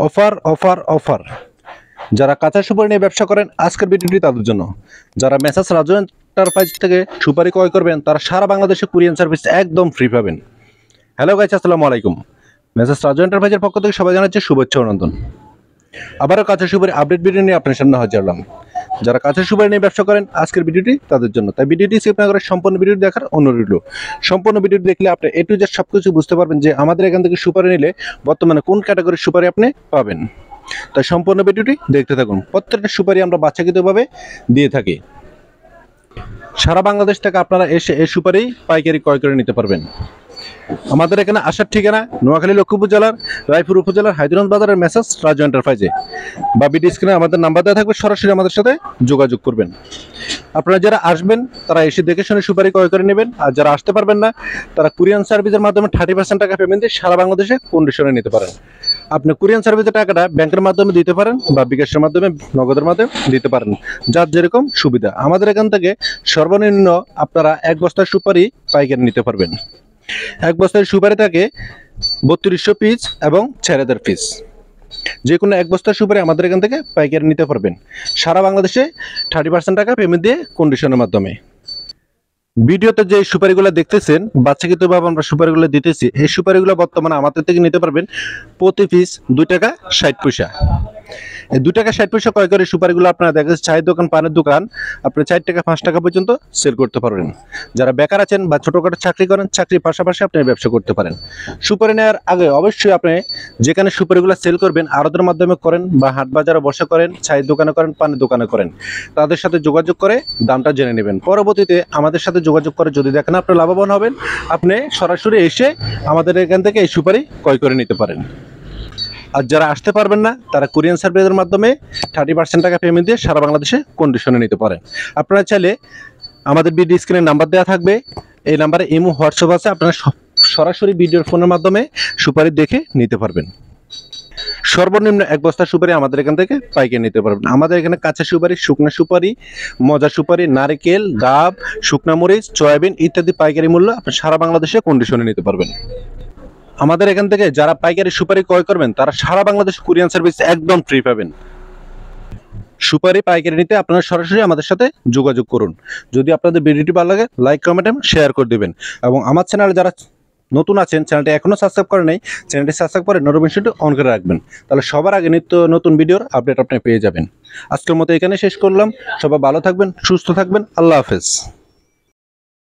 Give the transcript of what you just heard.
Offer offer offer! যারা কাঁচা সুপারি নিয়ে ব্যবসা করেন আজকের ভিডিওটি তাদের জন্য। যারা মেসার্স রাজু এন্টারপ্রাইজ থেকে সুপারি ক্রয় করবেন তারা সারা বাংলাদেশে কুরিয়ার সার্ভিস একদম ফ্রি পাবেন। হ্যালো গাইস, আসসালামু আলাইকুম। মেসার্স রাজু এন্টারপ্রাইজের পক্ষ থেকে সবাই জানাচ্ছি শুভেচ্ছা ও অভিনন্দন। আবারও কাঁচা সুপারি আপডেট ভিডিও নিয়ে আপনার সামনে হাজির হলাম। যারা কাঁচা সুপারি নিয়ে ব্যবসা করেন আজকের ভিডিওটি তাদের জন্য, তাই ভিডিওটি স্কিপ না করে সম্পূর্ণ ভিডিওটি দেখার অনুরোধ রইল। সম্পূর্ণ ভিডিওটি দেখলে আপনি এ টু জেড সবকিছু বুঝতে পারবেন যে আমাদের এখান থেকে সুপারি নিলে বর্তমানে কোন ক্যাটাগরির সুপারি আপনি পাবেন। তাই সম্পূর্ণ ভিডিওটি দেখতে থাকুন। প্রত্যেকটা সুপারি আমরা বাছাকৃতভাবে দিয়ে থাকি। সারা বাংলাদেশ থেকে আপনারা এসে এই সুপারি পাইকারি ক্রয় করে নিতে পারবেন। আমাদের এখানে আসার ঠিকানা নোয়াখালী লক্ষ্মীপুর জেলার রায়পুর উপজেলার হায়দ্রাবাদ বাজারের মেসার্স রাজু এন্টারপ্রাইজে, বা ভিডিও স্ক্রিনে আমাদের নাম্বার দেওয়া থাকবে, সরাসরি আমাদের সাথে যোগাযোগ করবেন। আপনারা যারা আসবেন তারা এসে দেখে শুনে সুপারি ক্রয় করে নেবেন, আর যারা আসতে পারবেন না তারা কুরিয়ার সার্ভিসের মাধ্যমে 30% টাকা পেমেন্ট দিয়ে সারা বাংলাদেশে কন্ডিশনে নিতে পারেন। আপনি কুরিয়ার সার্ভিসের টাকাটা ব্যাংকের মাধ্যমে দিতে পারেন বা বিকাশের মাধ্যমে, নগদের মাধ্যমে দিতে পারেন, যার যেরকম সুবিধা। আমাদের এখান থেকে সর্বনিম্ন আপনারা এক বস্তা সুপারি পাইকারি নিতে পারবেন। এক বস্তার সুপারি থাকে 3200 পিস এবং 4000 পিস। যে কোনো এক বস্তার সুপারি আমাদের এখান থেকে পাইকারি নিতে পারবেন সারা বাংলাদেশে 30% টাকা পেমেন্ট দিয়ে কন্ডিশনের মাধ্যমে। ভিডিওতে যে সুপারিগুলো দেখতেছেন বাচ্চাকৃতভাবে আমরা সুপারিগুলো দিতেছি, এই সুপারিগুলো বর্তমানে আমাদের থেকে নিতে পারবেন প্রতি পিস 2 টাকা 60 পয়সা। এই 2 টাকা 60 পয়সা ক্রয় করে সুপারিগুলো আপনারা দেখেন চায়ের দোকান, পানের দোকান আপনি 4 টাকা 5 টাকা পর্যন্ত সেল করতে পারবেন। যারা বেকার আছেন বা ছোটখাটো চাকরি করেন, চাকরির পাশাপাশি আপনি ব্যবসা করতে পারেন। সুপারি নেওয়ার আগে অবশ্যই আপনি যেখানে সুপারিগুলো সেল করবেন আড়তের মাধ্যমে করেন বা হাট বাজারে বসে করেন, চায়ের দোকানে করেন, পানের দোকানে করেন, তাদের সাথে যোগাযোগ করে দামটা জেনে নেবেন। পরবর্তীতে আমাদের সাথে যোগাযোগ করে যদি দেখেন আপনি লাভবান হবেন, আপনি সরাসরি এসে আমাদের এখান থেকে এই সুপারি ক্রয় করে নিতে পারেন। আর যারা আসতে পারবেন না তারা কুরিয়ার সার্ভিসের মাধ্যমে 30% টাকা পেমেন্ট দিয়ে সারা বাংলাদেশে কন্ডিশনে নিতে পারেন। আপনারা চাইলে আমাদের ভিডিও স্ক্রিনে নাম্বার দেওয়া থাকবে, এই নাম্বারে ইমো, হোয়াটসঅ্যাপ আছে, আপনারা সরাসরি ভিডিওর ফোনের মাধ্যমে সুপারি দেখে নিতে পারবেন। সর্বনিম্ন এক বস্তা সুপারি আমাদের এখান থেকে পাইকারি নিতে পারবেন। আমাদের এখানে কাঁচা সুপারি, শুকনা সুপারি, মজা সুপারি, নারকেল, ডাব, শুকনা মরিচ, সয়াবিন ইত্যাদি পাইকারি মূল্য আপনি সারা বাংলাদেশে কন্ডিশনে নিতে পারবেন। আমাদের এখান থেকে যারা পাইকারি সুপারি ক্রয় করবেন তারা সারা বাংলাদেশ কুরিয়ার সার্ভিস একদম ফ্রি পাবেন। সুপারি পাইকারি নিতে আপনারা সরাসরি আমাদের সাথে যোগাযোগ করুন। যদি আপনাদের ভিডিওটি ভালো লাগে লাইক, কমেন্ট এবং শেয়ার করে দিবেন। এবং আমার চ্যানেলে যারা নতুন আছেন, চ্যানেলটি এখনও সাবস্ক্রাইব করে নাই, চ্যানেলটি সাবস্ক্রাইব করে নোটিফিকেশনটি অন করে রাখবেন, তাহলে সবার আগে নিত্য নতুন ভিডিওর আপডেট আপনি পেয়ে যাবেন। আজকের মতো এখানে শেষ করলাম। সবাই ভালো থাকবেন, সুস্থ থাকবেন। আল্লাহ হাফেজ।